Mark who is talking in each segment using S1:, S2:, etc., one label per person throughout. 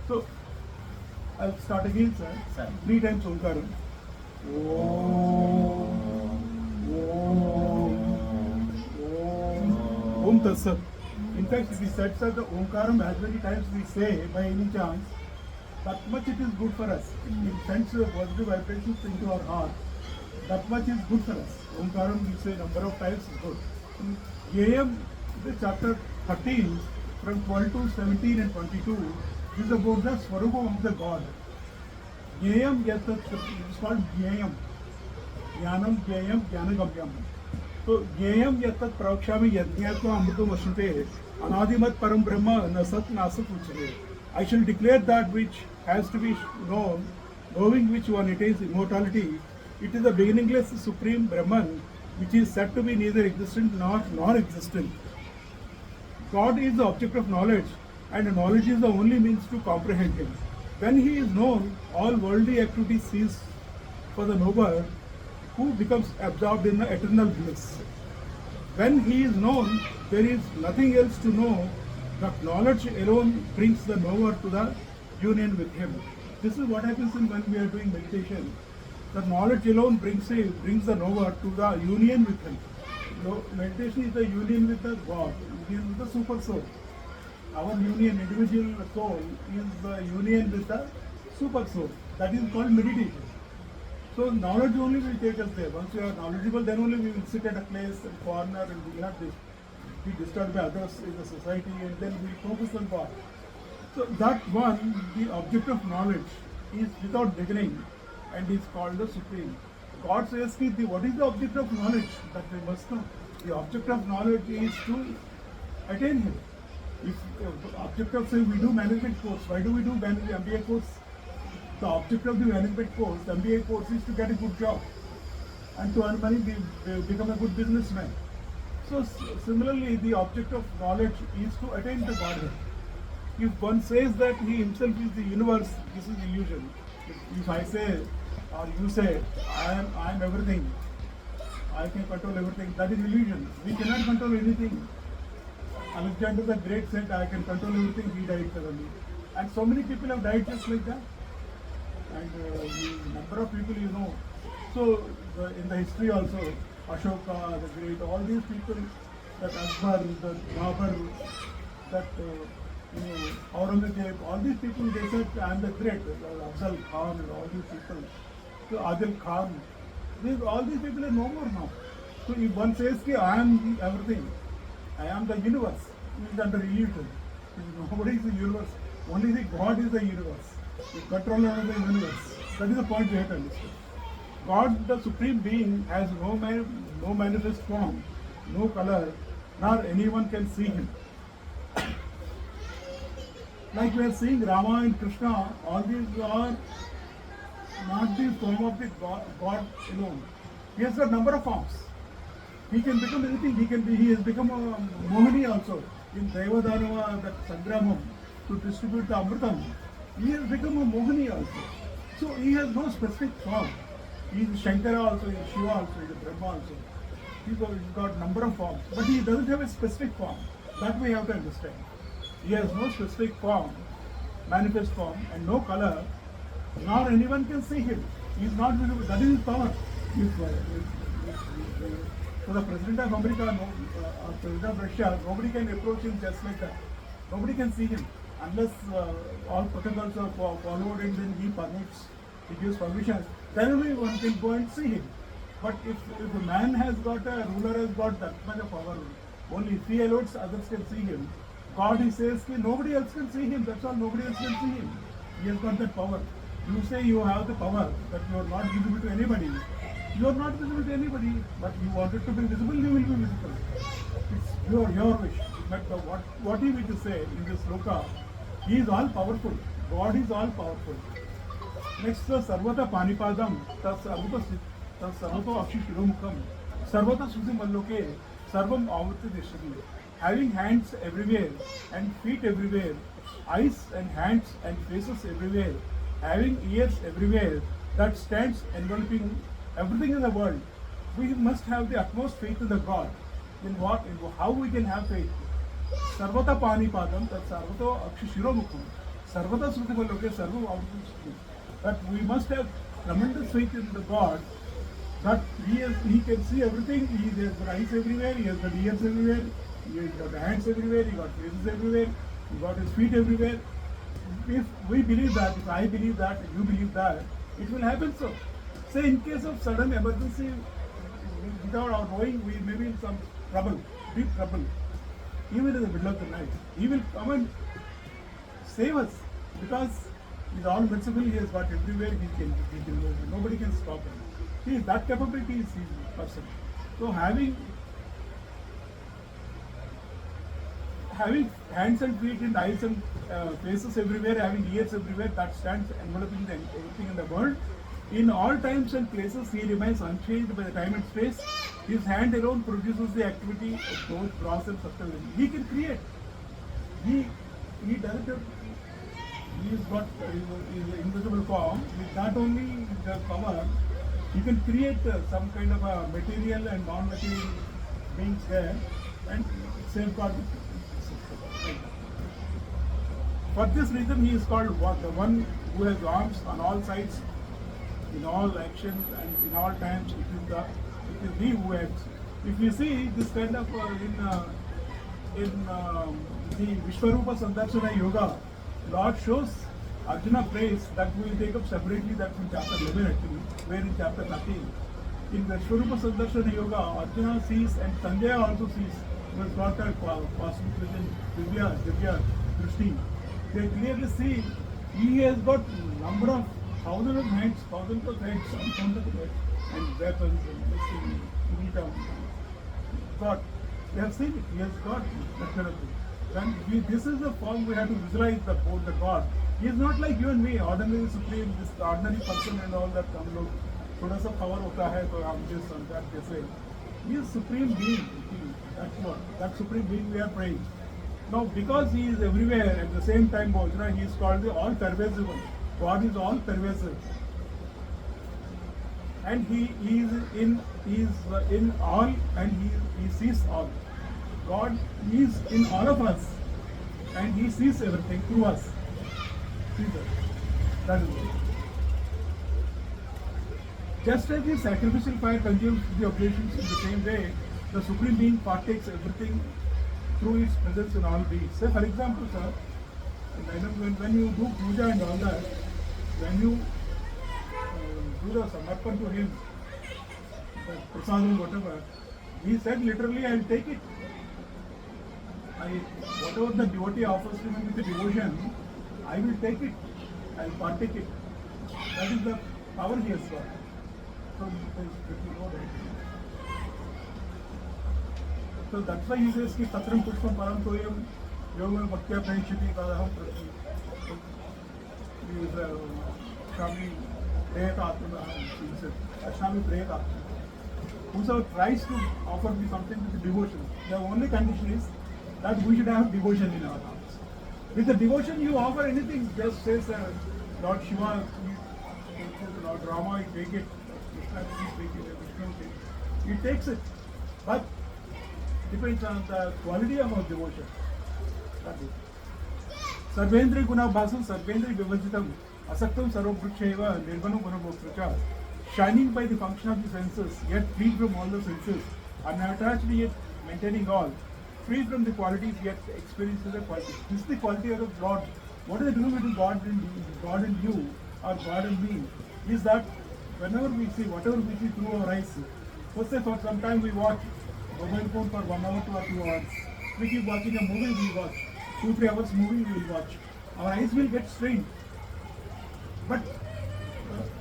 S1: So I'll start again, sir.
S2: Sir.
S1: 3 times Omkaram. Om, Om, Om, Om Tassat. In fact, it is said that the Omkaram, as many times we say by any chance, that much it is good for us. It sends positive vibrations into our heart. That much is good for us. Omkaram, we say number of times is good. AM, the chapter 13, from 12 to 17 and 22, is about the Swarupa of the God. Jnayam, yes, it's called Jnayam. Jnanam, Jnayam, Jnanagavyam. So, Jnayam yatat pravakshami yajnatva amrutam vasante anadimat param brahma nasat nasat uchare. I shall declare that which has to be known, knowing which one it is, immortality. It is the beginningless supreme Brahman, which is said to be neither existent nor non-existent. God is the object of knowledge, and knowledge is the only means to comprehend Him. When He is known, all worldly activities cease for the knower, who becomes absorbed in the eternal bliss. When He is known, there is nothing else to know. That knowledge alone brings the knower to the union with Him. This is what happens when we are doing meditation. The knowledge alone brings the knower to the union with Him. Meditation is the union with the God, union with the super soul. Our union, individual soul, is the union with the super soul. That is called meditation. So knowledge only will take us there. Once we are knowledgeable, then only we will sit at a place and corner and we will not be disturbed by others in the society, and then we will focus on God. So that one, the object of knowledge, is without beginning and is called the Supreme. God says, what is the object of knowledge? That we must know. The object of knowledge is to attain Him. If the object of, say, we do management course, why do we do MBA course? The object of the management course, the MBA course, is to get a good job and to earn money, become a good businessman. So similarly, the object of knowledge is to attain the Godhead. If one says that he himself is the universe, this is illusion. If I say, or you say, I am everything, I can control everything, that is illusion. We cannot control anything. Alexander the Great said, I can control everything, he died suddenly. And so many people have died just like that. And the number of people you know. So in the history also, Ashoka the Great, all these people, that Akbar, the Babur, that Aurangzeb, all these people, they said, I am the great, Afzal Khan and all these people. So Adil Khan, all these people are no more now. So if one says, I am everything, I am the universe, it is under illusion. Nobody is the universe, only the God is the universe. The controller of the universe. That is the point we have to understand. God, the Supreme Being, has no manifest form, no color, nor anyone can see Him. Like we are seeing Rama and Krishna, all these are not the form of the God alone. He has got number of forms. He can become anything. He has become a Mohini also. In Devadanava, that Sangramam, to distribute the Amritam, he has become a Mohini also. So he has no specific form. He is Shankara also, he is Shiva also, he is Brahma also. He's got number of forms. But he doesn't have a specific form. That we have to understand. He has no specific form, manifest form, and no color, nor anyone can see him. He is not visible. That is his power. So the President of America, or President of Russia, nobody can approach him just like that. Nobody can see him unless all protocols are followed and then he permits, he gives permission. Then only one can go and see him. But if a man has got, a ruler has got that much of power, only if he allows others can see him. God, he says, nobody else can see him. That's all, nobody else can see him. He has got that power. You say you have the power, that you are not visible to anybody. You are not visible to anybody, but you wanted to be visible, you will be visible. It's your wish. But what he will say in this sloka, he is all powerful. God is all powerful. Next, Sarvata Panipadam, Sarvato Akshishiromukam, Sarvata Susimalloke, Sarvam Avati Deshati. Having hands everywhere and feet everywhere, eyes and hands and faces everywhere, having ears everywhere, that stands enveloping everything in the world. We must have the utmost faith in the God. In what? In how we can have faith? Sarvata Panipadam, that Sarvato Akshishiromukam. Sarvada Srutibal, okay, Sarva outputs. But we must have tremendous faith in the God that he can see everything. He has got eyes everywhere, he has got ears everywhere, he has got hands everywhere, he got faces everywhere, he got his feet everywhere. If we believe that, if I believe that, if you believe that, it will happen so. Say in case of sudden emergency, without our knowing, we may be in some trouble, deep trouble. Even in the middle of the night, he will come and save us because he's all merciful. He has got everywhere. He can move. Nobody can stop him. See, that capability is his person. So having hands and feet and eyes and faces everywhere, having ears everywhere, that stands enveloping everything in the world. In all times and places, he remains unchanged by the time and space. His hand alone produces the activity of those gross and subtle. He can create. He doesn't have, he's got his invisible form. With that only the power, he can create some kind of a material and non-material beings there and safeguard it. For this reason, he is called what? The one who has arms on all sides, in all actions and in all times. It is he who acts. If you see this kind of in the Vishwarupa Sandarshana Yoga, Lord shows Arjuna prays that we will take up separately, that from chapter 11 actually, where in chapter 13. In Vishwarupa Sandarshana Yoga, Arjuna sees and Sanjaya also sees. He has got a cosmic vision, Divya Drishti. They clearly see he has got number of thousands of heads, uncounted heads, and weapons and this thing, God. They have seen it. He has got that kind of thing. Then this is the form we have to visualize the God. He is not like you and me, ordinary supreme, this ordinary person and all that. हम लोग थोड़ा सा power होता है तो हम this and that जैसे. He is supreme being. That's what. That supreme being we are praying. Now, because he is everywhere at the same time, Bhojana, he is called the all-pervasive one. God is all-pervasive. And he is in all and he sees all. God is in all of us and he sees everything through us. See that? That is it. Just as the sacrificial fire consumes the oblations, in the same way, the Supreme Being partakes everything through its presence in all beings. Say, for example, sir, when you do puja and all that, when you do the samarpan to him, the prasadam, whatever, he said literally, I will take it. Whatever the devotee offers to me with the devotion, I will take it. I will partake it. That is the power he has got. So that's why he says, Tatram Pushpam Param Toyam Yogam Bhaktya Pranishiti Kadaham Shami Prayatma. He said, Shami Prayatma. Whosoever tries to offer me something with devotion, the only condition is that we should have devotion in our hearts. With the devotion you offer anything, just says Lord Shiva, Lord Rama, you take it, Krishna, you take it, Vishnu, take it. He takes it. But depends on the quality of our devotion. That's it. Sarvendri Gunabhasan, Sarvendri Vivajitam, Asaktam Sarvabhruksheva, Nirvanam Gunabhokshacha, shining by the function of the senses, yet free from all the senses, unattached yet maintaining all, free from the qualities yet experiencing the qualities. This is the quality of the Lord. What is the difference between God and you, or God and me? Is that whenever we see, whatever we see through our eyes, let's say for some time we watch mobile phone for 1 hour to 2 hours. We keep watching a movie, we watch. 2-3 hours movie, we will watch. Our eyes will get strained. But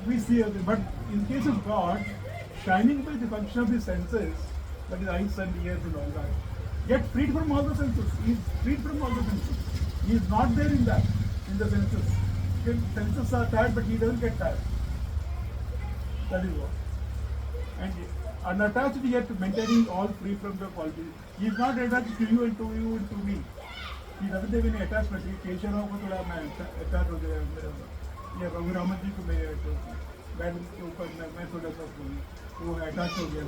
S1: we see, but in case of God, shining by the function of the senses, that is eyes and ears and all that, yet freed from all the senses. He is freed from all the senses. He is not there in that, in the senses. Senses are tired, but he doesn't get tired. That is what. And unattached yet maintaining all free from the quality. He is not attached to you and to me. He doesn't have any attachment. Kesharao को थोड़ा मैं attached हो गया मेरा या रघुरामन जी को मेरे bad के ऊपर मैं थोड़ा सा वो अटैच हो गया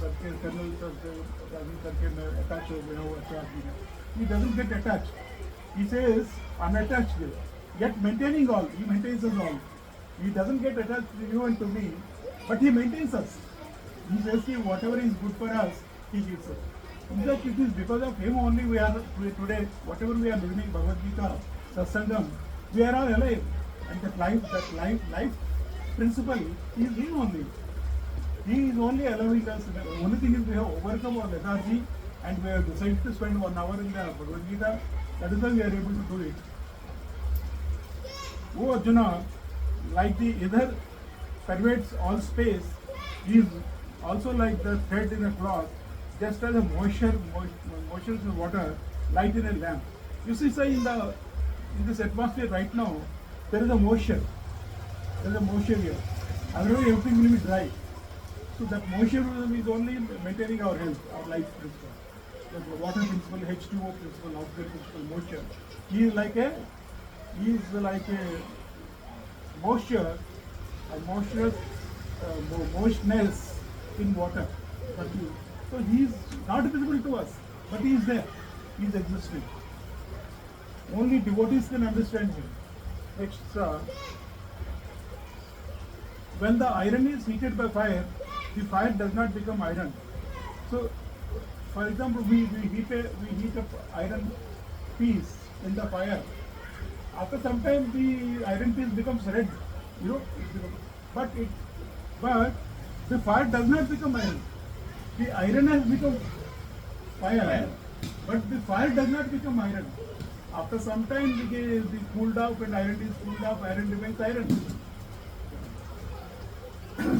S1: सबके कर्नल सबसे करके मैं अटैच हो गया वो अच्छा आदमी है. He doesn't get attached. He says unattached, yet maintaining all. He maintains us all. He doesn't get attached to you and to me, but he maintains us. He says that whatever is good for us, he gives us. In fact, it is because of him only we are today, whatever we are learning, Bhagavad Gita, Satsangam, we are all alive. And that life principle is him only. He is only allowing us. The only thing is we have overcome our lethargy and we have decided to spend 1 hour in the Bhagavad Gita. That is why we are able to do it. O Arjuna, like the ether pervades all space, is also like the thread in a cloth, just as a moisture in water, light in a lamp. You see, sir, in this atmosphere right now, there is a moisture. There is a moisture here. Otherwise, everything will be dry. So that moisture is only maintaining our health, our life principle. The water principle, H2O principle, oxygen principle, moisture. He is like a moistness in water. So he is not visible to us, but he is there. He is existing. Only devotees can understand him. Next, when the iron is heated by fire, the fire does not become iron. So, for example, we heat up iron piece in the fire. After some time, the iron piece becomes red. But the fire does not become iron. The iron has become fire, but the fire does not become iron. After some time, the cooled off and iron is cooled off, iron remains iron.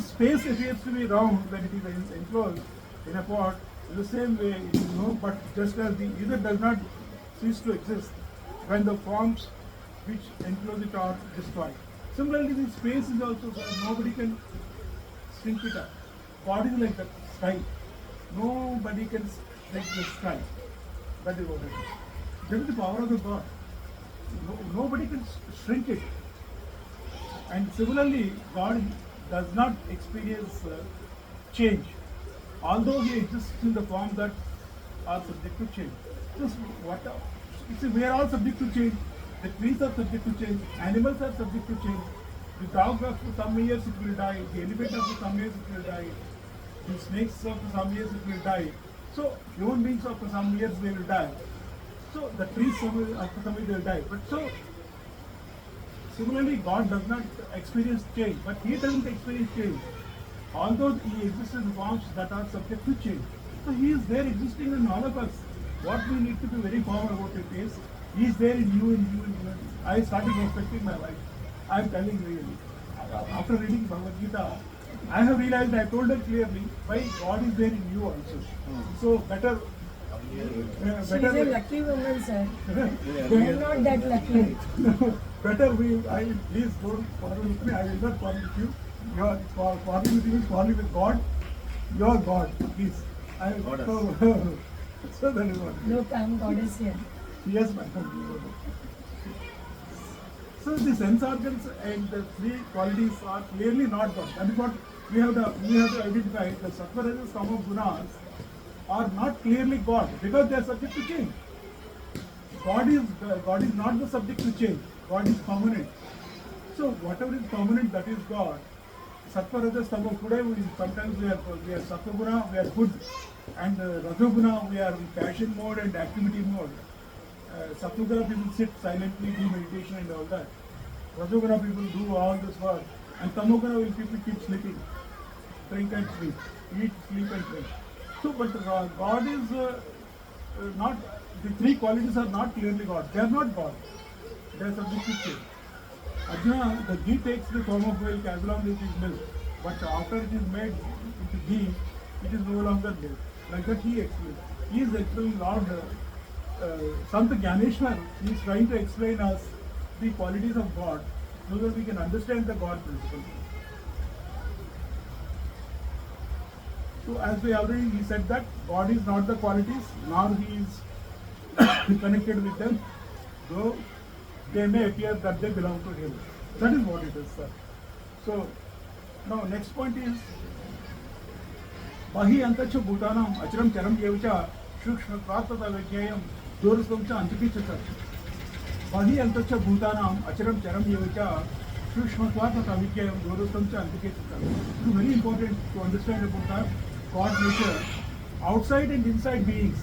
S1: Space appears to be round when it is enclosed in a pot. In the same way, it is no, but just as the ether does not cease to exist when the forms which enclose it are destroyed. Similarly, the space is also, nobody can shrink it up. God is like the sky. Nobody can shrink the sky. That is what it is. That is the power of the God. Nobody can shrink it. And similarly, God does not experience change, although he exists in the form that are subject to change. We are all subject to change. The trees are subject to change. Animals are subject to change. The dog after some years it will die. The elephant after some years it will die. The snakes after some years it will die. So human beings after some years they will die. So the trees after some years they will die. But so similarly, God does not experience change, but he doesn't experience change. Although he exists in forms that are subject to change. So he is there existing in all of us. What we need to be very firm about it is, he is there in you, in you, in you. I started respecting my wife. I am telling really. After reading Bhagavad Gita, I have realized, I told her clearly, why God is there in you also. So better.
S2: She's a lucky woman, sir. I am not that lucky.
S1: Please don't quarrel with me. I will not quarrel with you. Your quarrel with you is quarrel with God. Your God, please. So that is what.
S2: No, God is here.
S1: Yes, madam. So the sense organs and the three qualities are clearly not God. That is what we have to identify. The sattva, rajas, tama gunas are not clearly God because they are subject to change. God is not the subject to change. God is permanent. So whatever is permanent, that is God. Sattva, rajas, tama, today sometimes we are sattva guna, we are good, and rajo guna, we are in passion mode and activity mode. Sattva guna people sit silently, do meditation and all that. Rajo guna people do all this work, and tamo guna people keep sleeping, drink and sleep, eat, sleep and drink. So, but God is not, the three qualities are not clearly God. They are not God. They are subject to change. Arjuna, the ghee takes the form of milk as long as it is milk. But after it is made into ghee, it is no longer milk. Like that he explains. He is explaining Lord Sant Gyaneshwar. He is trying to explain us the qualities of God so that we can understand the God principle. So as we already he said that God is not the qualities, nor he is connected with them, though they may appear that they belong to him. That is what it is, sir. So now next point is Bahi Antacha Bhutanam Acharam Charam Yevacha Shukshma Pratata Vajnayam Durastamcha Antikichaka. Body antacha bhutanam acharam charam yevacha sushmatvat avikyam dorostam cha antiketam. It's very important to understand about our God nature. Outside and inside beings.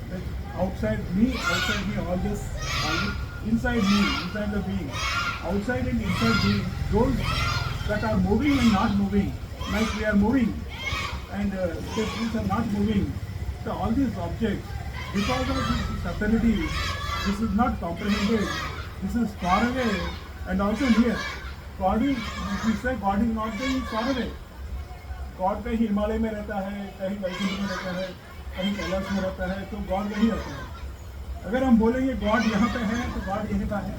S1: Like outside me, all this inside me, inside the being. Outside and inside being, those that are moving and not moving, like we are moving, and things are not moving. So all these objects, because of this subtlety, this is not comprehended. This is far away and also near. God is, if we say God is not there, he is far away. God कहीं हिमालय में रहता है, कहीं वैकुंठ में रहता है, कहीं कैलाश में रहता है, तो गॉड वहीं रहता है. अगर हम बोलेंगे गॉड यहाँ पे है तो गॉड यहीं का है.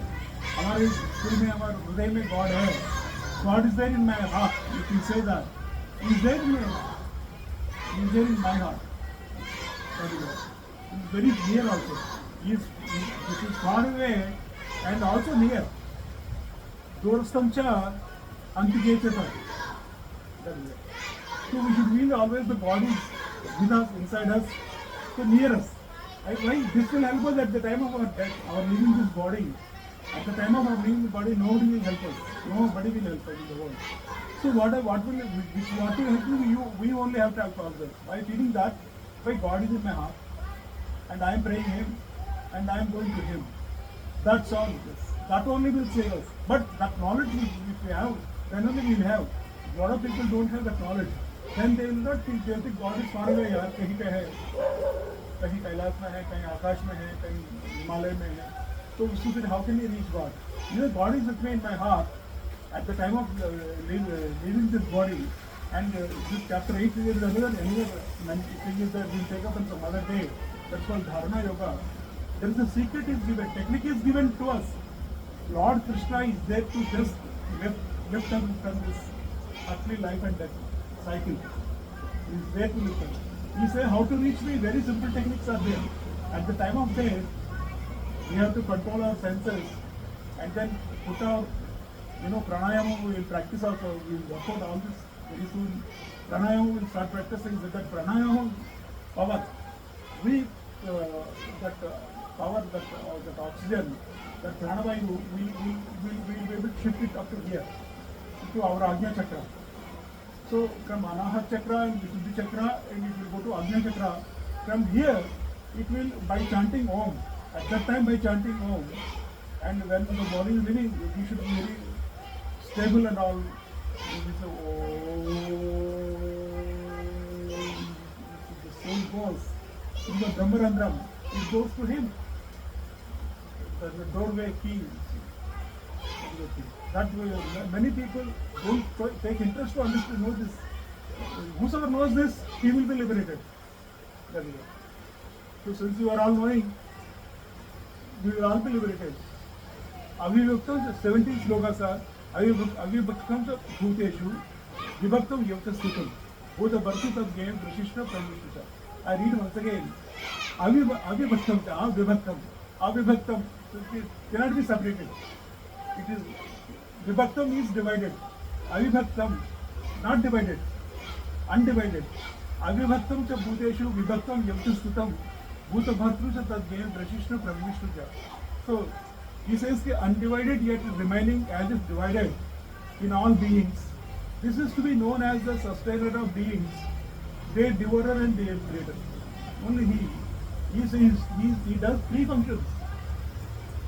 S1: हमारे दिल में, हमारे हृदय में गॉड है. God is there in my heart. You can say that. Is there in my heart. Is very near also. This is far away and also near. दूरस्थंचा अंतगेचता. So we should feel always the God is with us, inside us, so near us. Right? This will help us at the time of our death, our leaving this body. At the time of our leaving the body, nobody will help us. Nobody will help us in the world. So what will help you? We only have to help ourselves. By feeling that, by God is in my heart, and I am praying Him, and I am going to Him. That's all. That only will save us. But that knowledge which we have, then only we will have. A lot of people don't have that knowledge. Then they will not think, they think God is far away यार, कहीं पे है, कहीं कैलाश में है, कहीं आकाश में है, कहीं हिमालय में है. So फिर how can we reach God? You know, God is with me in my heart at the time of leaving this body. And this chapter 8 is another thing is that we'll take up on some other day. That's called Dharana Yoga. There is a secret is given, technique is given to us. Lord Krishna is there to just lift us from this earthly life and death cycle. He is there to lift us. He says how to reach me. Very simple techniques are there. At the time of death, we have to control our senses and then put our, pranayama we will practice also. We will work out all this very soon. Pranayama we will start practicing with that pranayama power. That power, that oxygen, that pranavayu, we will be able to shift it up to here, to our Ajna chakra. So from Anahat chakra and Visuddhi chakra, and it will go to Ajna chakra. From here, it will, by chanting Om, at that time by chanting Om, and when the body is living, we should be very stable and all. We say Om, the soul goes in the Brahmarandram, it goes to him. The doorway key. That way, many people don't take interest to understand, know this. Whosoever knows this, he will be liberated. So since you are all knowing, we will all be liberated. Avivaktam, 17 slokas are Avivaktam Bhuteshu, Vibhaktam Yavtasthikam, both the Bhartut of game, Prashishna, Pramishta. I read once again. Avivaktam, Avivaktam cannot be separated. It is Vibhaktam is divided. Avibhaktam, not divided, undivided. Avibhaktam cha bhuteshu vibhaktam yavtasthritam bhuta bhartru cha tadgyan prashishna pravishnu cha. So he says that undivided yet remaining as if divided in all beings. This is to be known as the sustainer of beings, their devourer and their creator. Only he. He does three functions.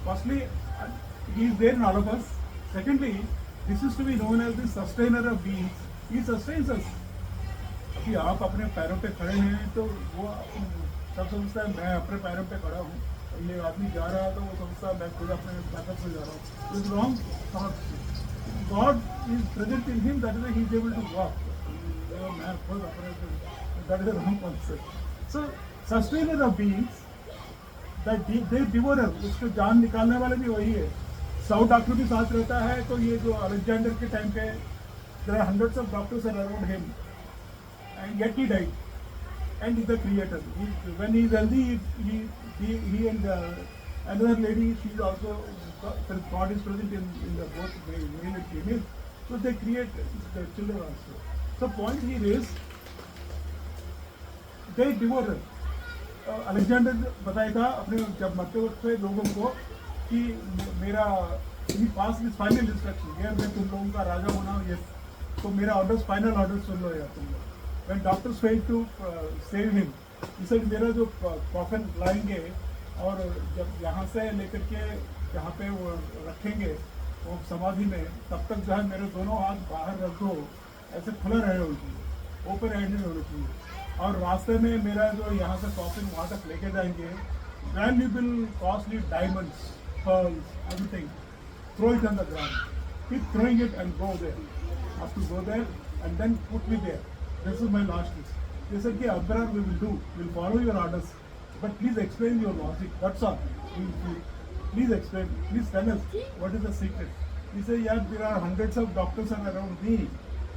S1: Firstly, he is there in all of us. Secondly, this is to be known as the sustainer of beings. He sustains us. अभी आप अपने पैरों पे खड़े हैं तो वो सब समझता है मैं अपने पैरों पे खड़ा हूँ. ये आदमी जा रहा है तो वो समझता है मैं खुद अपने ताकत से जा रहा हूँ. It's wrong thought. God is present in him. That is why he is able to walk. मैं खुद अपने, that is the wrong concept. So sustainer of beings, that they devourer, उसको जान निकालने वाले भी वही है. 100 डॉक्टर भी साथ रहता है. तो ये जो अलेक्जेंडर के टाइम पे there are hundreds of doctors around him, and yet he died. And he's the creator. When he is healthy, he and another lady, she is also, God is present in the both male and female. So they create the children also. So point here is, they devour. Alexander बताएगा अपने जब मरते वक्त पे लोगों को कि मेरा पास में फाइनल इंस्ट्रक्शन यार मैं तुम लोगों का राजा बना हूँ, ये तो मेरा ऑर्डर फाइनल ऑर्डर सुन लो यार तुम लोग. When doctors failed to save him, he said मेरा जो कॉफिन लाएंगे और जब यहाँ से लेकर के जहाँ पे वो रखेंगे वो समाधि में, तब तक जो है मेरे दोनों हाथ बाहर रख दो, ऐसे खुला रहे होना चाहिए, ओपन हैंडेड होना चाहिए. और रास्ते में मेरा जो यहाँ से कॉफिन वहाँ तक लेके जाएंगे, valuable costly diamonds, pearls, everything, throw it on the ground. Keep throwing it and go there. Have to go there and then put me there. This is my last list. They said, "Okay, Akbar, we will do. We'll follow your orders, but please explain your logic. That's all. Please explain. Please tell us what is the secret." He said, "Yeah, there are hundreds of doctors around me.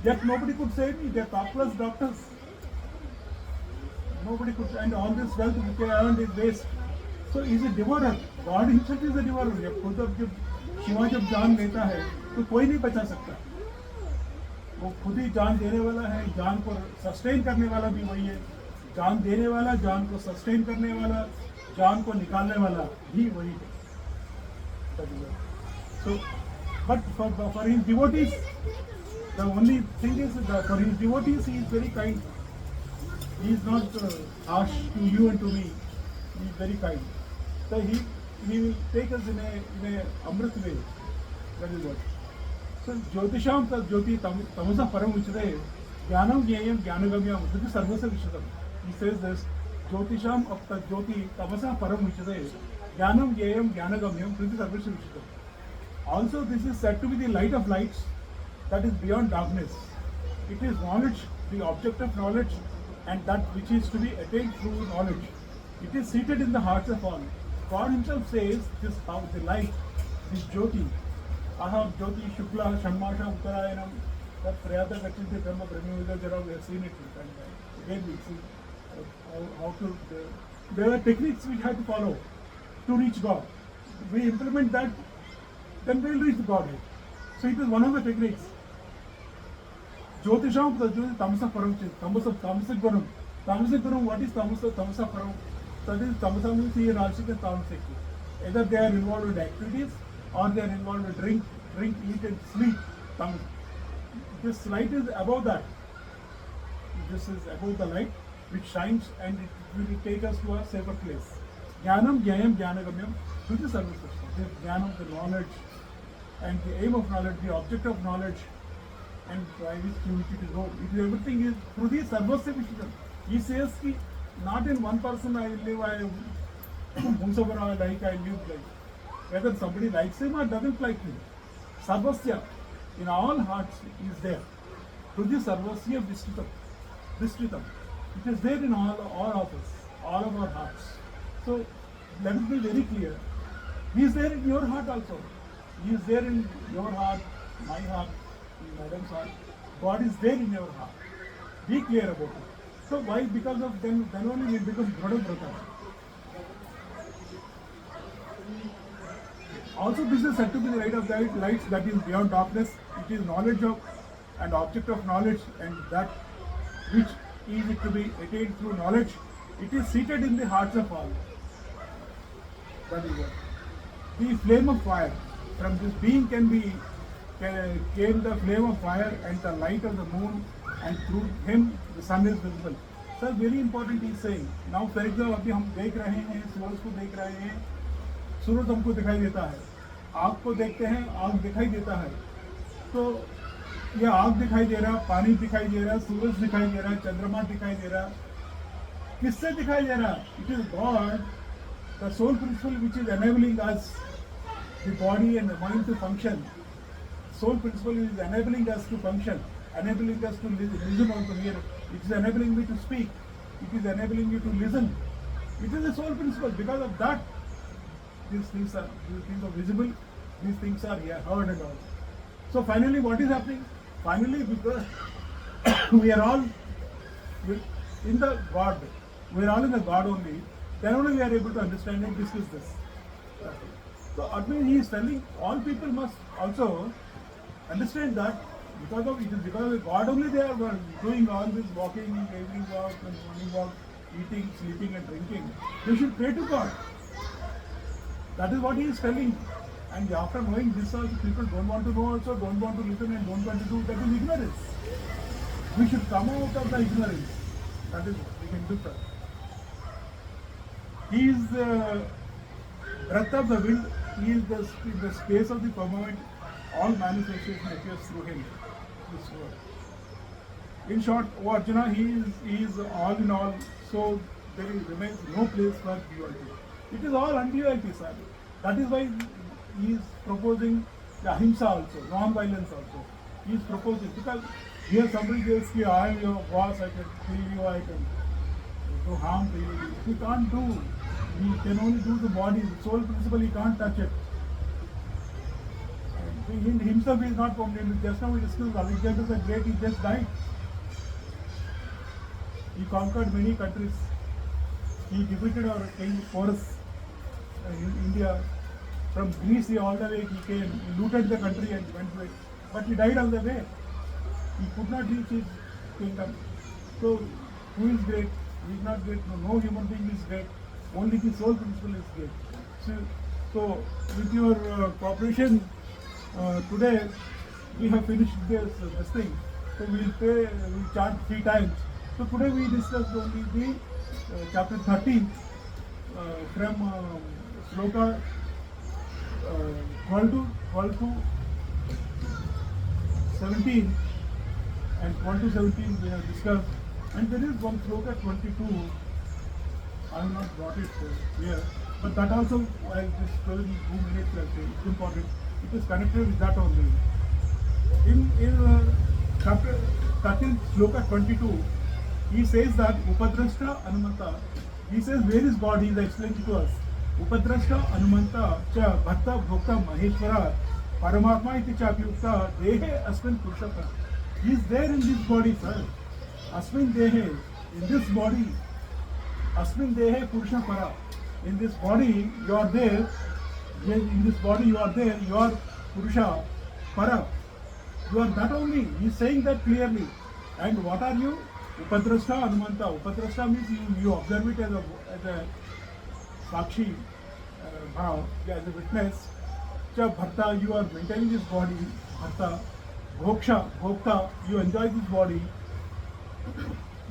S1: Yet nobody could save me. They're top-class doctors. Nobody could, and all this wealth which I earned is waste." So he's a devourer. God himself is a devourer. जब शिवा जब जान लेता है तो कोई नहीं बचा सकता. वो खुद ही जान देने वाला है, जान को सस्टेन करने वाला भी वही है. जान देने वाला, जान को सस्टेन करने वाला, जान को निकालने वाला भी वही है. So, but for his devotees, the only thing is that for his devotees he is very kind. He is not harsh to you and to me. He is very kind. So he will take us in a amrit way. That is what. So Jyotisham Jyoti Tamasa Param Uchre Jnanam Jnayam Jnanagambhyam. This is Sarvasya Vishadam. He says this, Jyotisham of Jyoti Tamasa Param Uchre Jnanam Jnayam Jnanagambhyam. This is Sarvasya Vishadam. Also this is said to be the light of lights that is beyond darkness. It is knowledge, the object of knowledge, and that which is to be attained through knowledge. It is seated in the hearts of all. God himself says this how the light, this Jyoti, Aham Jyoti Shukla Shammasha Uttarayanam, that Prayata Gachinti Brahma Brahmavida Jara, we have seen it. And again we see how to, there are techniques we have to follow to reach God. We implement that, then we will reach Godhead. So it is one of the techniques. Jyotisham Tamasa Param, Tamasic Gurum. Tamasic Gurum, what is Tamasa Param? That is Tamasa means he and also and Tamasic. Either they are involved with activities or they are involved with drink, eat and sleep. This light is above that. This is above the light which shines and it will take us to a safer place. Jnanam Jnayam Jnanagamyam. This is Sarvasya. This Jnanam, the knowledge and the aim of knowledge, the object of knowledge, and by which unity to go. It is everything is through the Sarvasya Vishadam. He says ki not in one person I live, whomsoever I like, I live like. Whether somebody likes him or doesn't like him. Sarvasya in all hearts is there. Through the Sarvasya Vistritam. It is there in all of us, all of our hearts. So let us be very clear. He is there in your heart also. He is there in your heart, my heart, in Madam's heart. God is there in your heart. Be clear about it. So why? Because of then only we become Dhrada Brata. Also this is said to be the light of lights that is beyond darkness. It is knowledge of and object of knowledge, and that which is to be attained through knowledge. It is seated in the hearts of all. That is what. The flame of fire. From this being came the flame of fire and the light of the moon, and through him the sun is visible. Sir, very important he is saying. Now for example, अभी हम देख रहे हैं, सूरज को देख रहे हैं, सूरज हमको दिखाई देता है. आग को देखते हैं, आग दिखाई देता है. तो यह आग दिखाई दे रहा, पानी दिखाई दे रहा, सूरज दिखाई दे रहा, चंद्रमा दिखाई दे रहा. किससे दिखाई दे रहा? It is God, the soul principle which is enabling us, the body and the mind to function. Soul principle is enabling us to function, enabling us to listen also here. It is enabling me to speak. It is enabling you to listen. It is a soul principle. Because of that, these things are visible. These things are here, heard and all. So finally, what is happening? Finally, because we are all in the God, we are all in the God only. Then only we are able to understand and discuss this. So Admin, he is telling all people must also understand that because of God only they are doing all this walking, evening walk and morning walk, eating, sleeping and drinking. They should pray to God. That is what he is telling. And after knowing this also, people don't want to know also, don't want to listen and don't want to do. That is ignorance. We should come out of the ignorance. That is what we can do. He is the breath of the wind. He is the space of the firmament. All manifestation appears through him. This word. In short, O Arjuna, he is all in all. So there remains no place for duality. It is all unduality, sir. That is why he is proposing the ahimsa also, non-violence also. He is proposing because here somebody says, I am your boss, I can kill you, I can do harm to you. He can't do. He can only do the body, the soul principle, he can't touch it. And in himself he is not permanent. Just now we discussed Alexander the Great, he just died. He conquered many countries. He defeated our king Porus in India. From Greece all the way he came. He looted the country and went to it. But he died on the way. He could not reach his kingdom. So who is great? He is not great. No human being is great. Only the soul principle is great. So with your cooperation today, we have finished this thing. So we'll chant 3 times. So today we discussed only the chapter 13 from sloka 12 to 17 and 12 to 17 we have discussed, and there is one sloka 22. I have not brought it here, but that also I'll just tell in 2 minutes. It's important. It is connected with that only. In chapter 13 sloka 22, he says that Upadrashta Anumanta. He says where is God? He is explaining to us. Upadrashta Anumanta cha Bharta Bhokta Maheshwara Paramatma iti cha Apyukta Dehe Asmin Purushaka. He is there in this body, sir. Asmin Dehe, in this body. Asmin Dehe Purusha Para. In this body you are there. In this body you are there. You are Purusha Para. You are that only. He is saying that clearly. And what are you? Upadrashta Anumanta. Upadrashta means you observe it as a Sakshi, as a witness. Cha Bharta, you are maintaining this body. Bharta. Bhokta, you enjoy this body.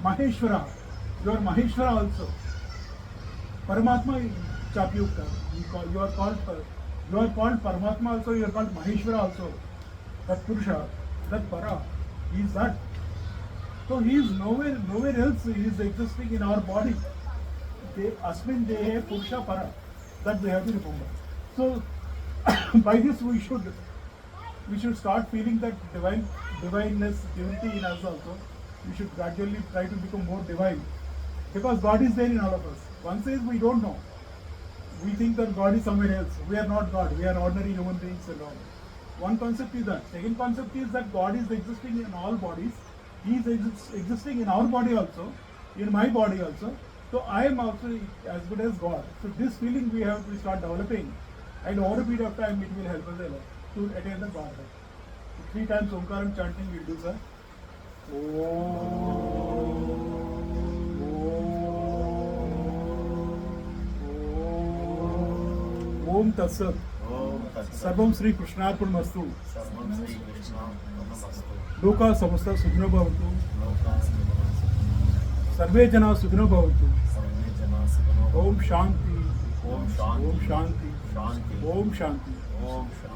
S1: Maheshwara, you are Maheshwara also. Paramatma Chapyukta, you are called Paramatma also, you are called Maheshwara also. That Purusha, that Para, he is that. So he is nowhere else. He is existing in our body. Asmin Dehe Purusha Para. That we have to remember. So by this we should start feeling that divineness, divinity in us also. We should gradually try to become more divine. Because God is there in all of us. One says we don't know. We think that God is somewhere else. We are not God. We are ordinary human beings and all. One concept is that. Second concept is that God is existing in all bodies. He is existing in our body also, in my body also. So I am also as good as God. So this feeling we have to start developing, and over a period of time it will help us a lot to attain the Godhead. 3 times Omkaram chanting we'll do, sir. Om Tat Sat. Sarvam Shri Krishnarpanamastu. Loka samasta sukhino bhavantu. Sarve jana sukhino bhavantu. Om Shanti. Om Shanti. Om Shanti. Om Shanti.